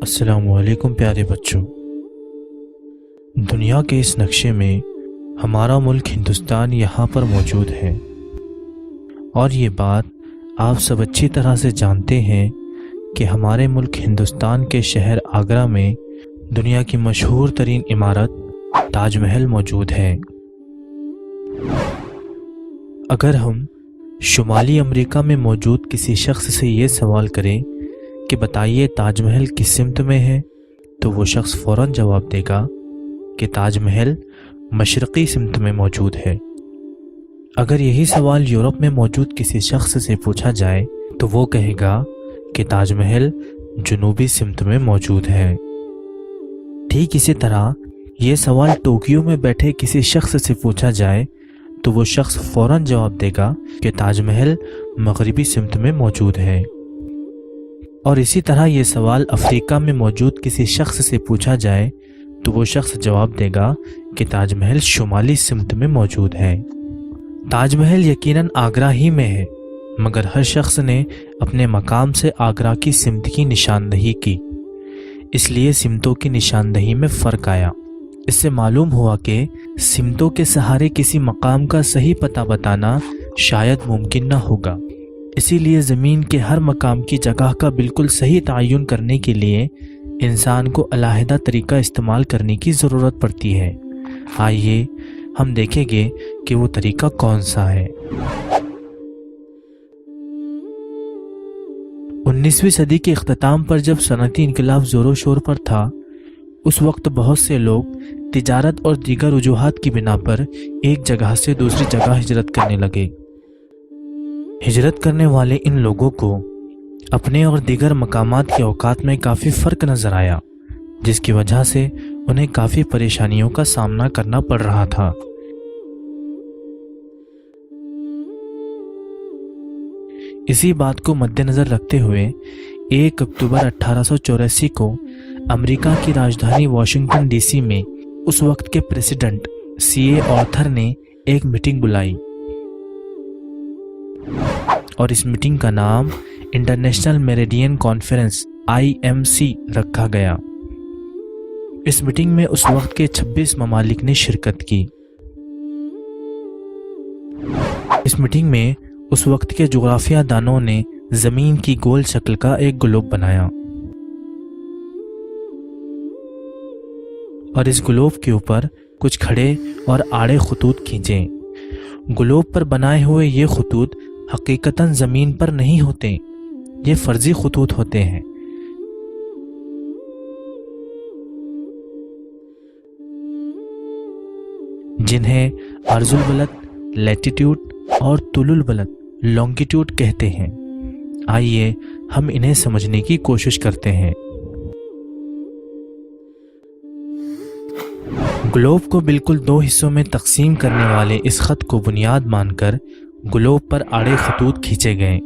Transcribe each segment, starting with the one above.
السلام علیکم پیارے بچوں۔ دنیا کے اس نقشے میں ہمارا ملک ہندوستان یہاں پر موجود ہے، اور یہ بات آپ سب اچھی طرح سے جانتے ہیں کہ ہمارے ملک ہندوستان کے شہر آگرہ میں دنیا کی مشہور ترین عمارت تاج محل موجود ہے۔ اگر ہم شمالی امریکہ میں موجود کسی شخص سے یہ سوال کریں کہ بتائیے تاج محل کس سمت میں ہے، تو وہ شخص فوراً جواب دے گا کہ تاج محل مشرقی سمت میں موجود ہے۔ اگر یہی سوال یورپ میں موجود کسی شخص سے پوچھا جائے تو وہ کہے گا کہ تاج محل جنوبی سمت میں موجود ہے۔ ٹھیک اسی طرح یہ سوال ٹوکیو میں بیٹھے کسی شخص سے پوچھا جائے تو وہ شخص فوراً جواب دے گا کہ تاج محل مغربی سمت میں موجود ہے۔ اور اسی طرح یہ سوال افریقہ میں موجود کسی شخص سے پوچھا جائے تو وہ شخص جواب دے گا کہ تاج محل شمالی سمت میں موجود ہے۔ تاج محل یقیناً آگرہ ہی میں ہے، مگر ہر شخص نے اپنے مقام سے آگرہ کی سمت کی نشاندہی کی، اس لیے سمتوں کی نشاندہی میں فرق آیا۔ اس سے معلوم ہوا کہ سمتوں کے سہارے کسی مقام کا صحیح پتہ بتانا شاید ممکن نہ ہوگا۔ اسی لیے زمین کے ہر مقام کی جگہ کا بالکل صحیح تعین کرنے کے لیے انسان کو علیحدہ طریقہ استعمال کرنے کی ضرورت پڑتی ہے۔ آئیے ہم دیکھیں گے کہ وہ طریقہ کون سا ہے۔ 19ویں صدی کے اختتام پر جب صنعتی انقلاب زور و شور پر تھا، اس وقت بہت سے لوگ تجارت اور دیگر وجوہات کی بنا پر ایک جگہ سے دوسری جگہ ہجرت کرنے لگے۔ ہجرت کرنے والے ان لوگوں کو اپنے اور دیگر مقامات کے اوقات میں کافی فرق نظر آیا، جس کی وجہ سے انہیں کافی پریشانیوں کا سامنا کرنا پڑ رہا تھا۔ اسی بات کو مد نظر رکھتے ہوئے 1 اکتوبر 1884 کو امریکہ کی راجدھانی واشنگٹن ڈی سی میں اس وقت کے پریزیڈنٹ C.A. آرتھر نے ایک میٹنگ بلائی، اور اس میٹنگ کا نام انٹرنیشنل میریڈین کانفرنس IMC رکھا گیا۔ اس میٹنگ میں اس وقت کے 26 ممالک نے شرکت کی۔ اس میٹنگ میں اس وقت کے جغرافیہ دانوں نے زمین کی گول شکل کا ایک گلوب بنایا، اور اس گلوب کے اوپر کچھ کھڑے اور آڑے خطوط کھینچے۔ گلوب پر بنائے ہوئے یہ خطوط حقیقتاً زمین پر نہیں ہوتے، یہ فرضی خطوط ہوتے ہیں۔ جنہیں عرض البلد لیٹیٹیوڈ اور طول البلد لانگیٹیوڈ کہتے ہیں۔ آئیے ہم انہیں سمجھنے کی کوشش کرتے ہیں۔ گلوب کو بالکل 2 حصوں میں تقسیم کرنے والے اس خط کو بنیاد مان کر گلوب پر آڑے خطوط کھینچے گئے۔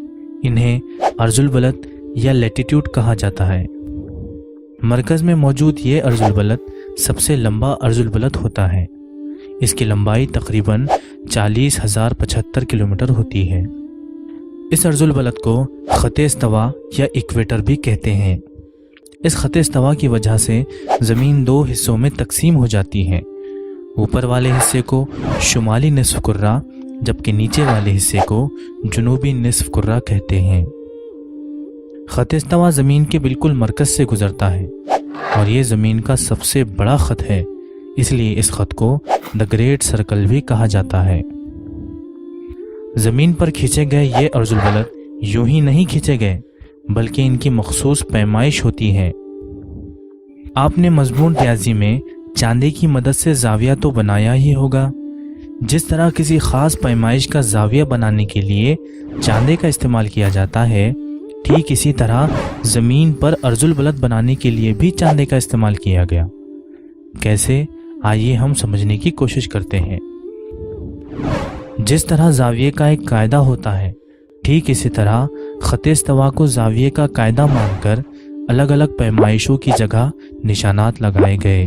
انہیں عرض البلد یا لیٹیٹیوڈ کہا جاتا ہے۔ مرکز میں موجود یہ عرض البلد سب سے لمبا عرض البلد ہوتا ہے۔ اس کی لمبائی تقریباً 40,075 کلومیٹر ہوتی ہے۔ اس عرض البلد کو خط استوا یا ایکویٹر بھی کہتے ہیں۔ اس خط استوا کی وجہ سے زمین 2 حصوں میں تقسیم ہو جاتی ہے۔ اوپر والے حصے کو شمالی نصف کرہ جبکہ نیچے والے حصے کو جنوبی نصف کرہ کہتے ہیں۔ خط استوا زمین کے بالکل مرکز سے گزرتا ہے، اور یہ زمین کا سب سے بڑا خط ہے، اس لیے اس خط کو دی گریٹ سرکل بھی کہا جاتا ہے۔ زمین پر کھینچے گئے یہ عرض البلد یوں ہی نہیں کھینچے گئے، بلکہ ان کی مخصوص پیمائش ہوتی ہے۔ آپ نے مضمون ریاضی میں چاندی کی مدد سے زاویہ تو بنایا ہی ہوگا۔ جس طرح کسی خاص پیمائش کا زاویہ بنانے کے لیے چاندی کا استعمال کیا جاتا ہے، ٹھیک اسی طرح زمین پر عرض البلد بنانے کے لیے بھی چاندی کا استعمال کیا گیا۔ کیسے؟ آئیے ہم سمجھنے کی کوشش کرتے ہیں۔ جس طرح زاویے کا ایک قاعدہ ہوتا ہے، ٹھیک اسی طرح خط استوا کو زاویے کا قاعدہ مان کر الگ الگ پیمائشوں کی جگہ نشانات لگائے گئے۔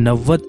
90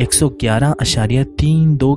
111.32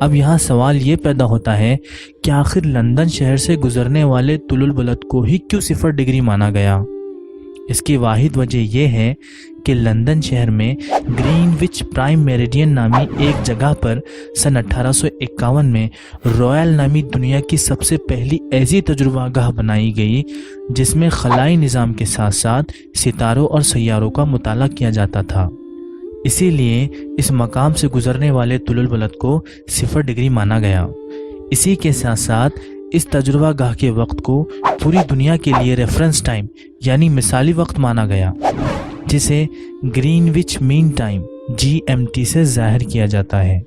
اب یہاں سوال یہ پیدا ہوتا ہے کہ آخر لندن شہر سے گزرنے والے طول البلد کو ہی کیوں 0 ڈگری مانا گیا؟ اس کی واحد وجہ یہ ہے کہ لندن شہر میں گرین وچ پرائم میریڈین نامی ایک جگہ پر سن 1851 میں رویال نامی دنیا کی سب سے پہلی ایسی تجربہ گاہ بنائی گئی جس میں خلائی نظام کے ساتھ ساتھ ستاروں اور سیاروں کا مطالعہ کیا جاتا تھا۔ اسی لیے اس مقام سے گزرنے والے طول البلد کو 0 ڈگری مانا گیا۔ اسی کے ساتھ ساتھ اس تجربہ گاہ کے وقت کو پوری دنیا کے لیے ریفرنس ٹائم یعنی مثالی وقت مانا گیا، جسے گرین وچ مین ٹائم GMT سے ظاہر کیا جاتا ہے۔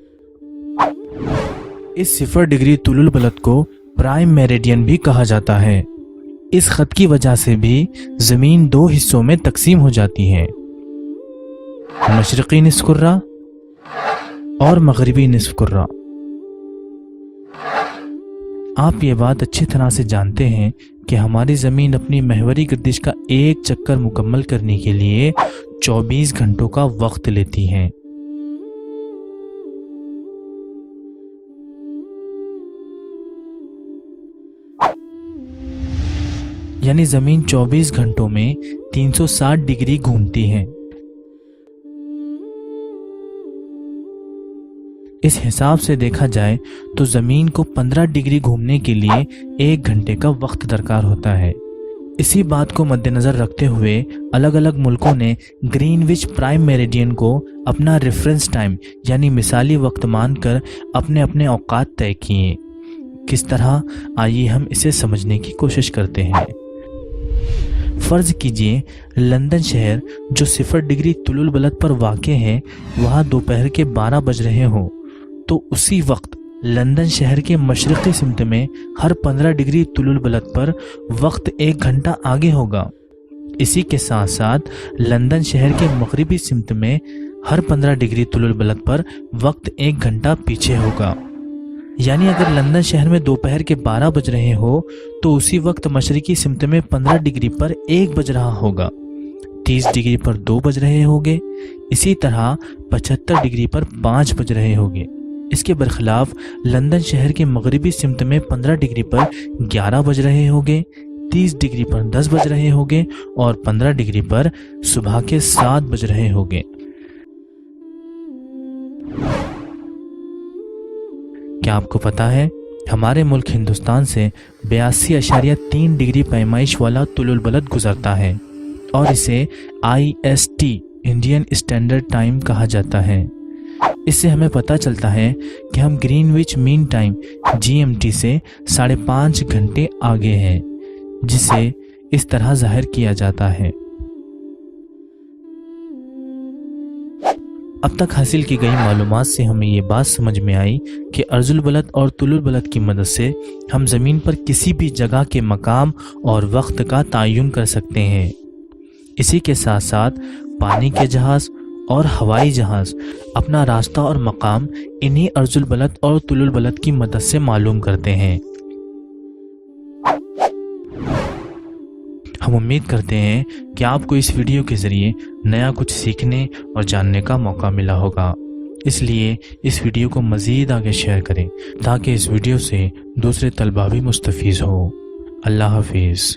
اس 0 ڈگری طول البلد کو پرائم میریڈین بھی کہا جاتا ہے۔ اس خط کی وجہ سے بھی زمین 2 حصوں میں تقسیم ہو جاتی ہے، مشرقی نصف کرہ اور مغربی نصف کرہ۔ آپ یہ بات اچھی طرح سے جانتے ہیں کہ ہماری زمین اپنی محوری گردش کا ایک چکر مکمل کرنے کے لیے 24 گھنٹوں کا وقت لیتی ہے۔ یعنی زمین 24 گھنٹوں میں 360 ڈگری گھومتی ہے۔ اس حساب سے دیکھا جائے تو زمین کو 15 ڈگری گھومنے کے لیے 1 گھنٹے کا وقت درکار ہوتا ہے۔ اسی بات کو مد نظر رکھتے ہوئے الگ الگ ملکوں نے گرین وچ پرائم میریڈین کو اپنا ریفرنس ٹائم یعنی مثالی وقت مان کر اپنے اپنے اوقات طے کیے۔ کس طرح؟ آئیے ہم اسے سمجھنے کی کوشش کرتے ہیں۔ فرض کیجئے لندن شہر جو 0 ڈگری طول البلد پر واقع ہے وہاں دوپہر کے 12 بج رہے ہوں، تو اسی وقت لندن شہر کے مشرقی سمت میں ہر 15 ڈگری طول البلد پر وقت 1 گھنٹہ آگے ہوگا۔ اسی کے ساتھ ساتھ لندن شہر کے مغربی سمت میں ہر 15 ڈگری طول البلد پر وقت 1 گھنٹہ پیچھے ہوگا۔ یعنی اگر لندن شہر میں دوپہر کے 12 بج رہے ہو تو اسی وقت مشرقی سمت میں 15 ڈگری پر 1 بج رہا ہوگا، 30 ڈگری پر 2 بج رہے ہوگے، اسی طرح 75 ڈگری پر 5 بج رہے ہوگے۔ اس کے برخلاف لندن شہر کے مغربی سمت میں 15 ڈگری پر 11 بج رہے ہوگے، 30 ڈگری پر 10 بج رہے ہوگے اور 15 ڈگری پر صبح کے 7 بج رہے ہوگے۔ کیا آپ کو پتا ہے ہمارے ملک ہندوستان سے 82.3 ڈگری پیمائش والا طول البلد گزرتا ہے اور اسے IST انڈین اسٹینڈرڈ ٹائم کہا جاتا ہے۔ اس سے ہمیں پتہ چلتا ہے کہ ہم گرین وچ مین ٹائم GMT سے 5.5 گھنٹے آگے ہیں، جسے اس طرح ظاہر کیا جاتا ہے۔ اب تک حاصل کی گئی معلومات سے ہمیں یہ بات سمجھ میں آئی کہ عرض البلد اور طول البلد کی مدد سے ہم زمین پر کسی بھی جگہ کے مقام اور وقت کا تعین کر سکتے ہیں۔ اسی کے ساتھ ساتھ پانی کے جہاز اور ہوائی جہاز اپنا راستہ اور مقام انہی عرض البلد اور طول البلد کی مدد سے معلوم کرتے ہیں۔ ہم امید کرتے ہیں کہ آپ کو اس ویڈیو کے ذریعے نیا کچھ سیکھنے اور جاننے کا موقع ملا ہوگا، اس لیے اس ویڈیو کو مزید آگے شیئر کریں تاکہ اس ویڈیو سے دوسرے طلبہ بھی مستفیض ہو۔ اللہ حافظ۔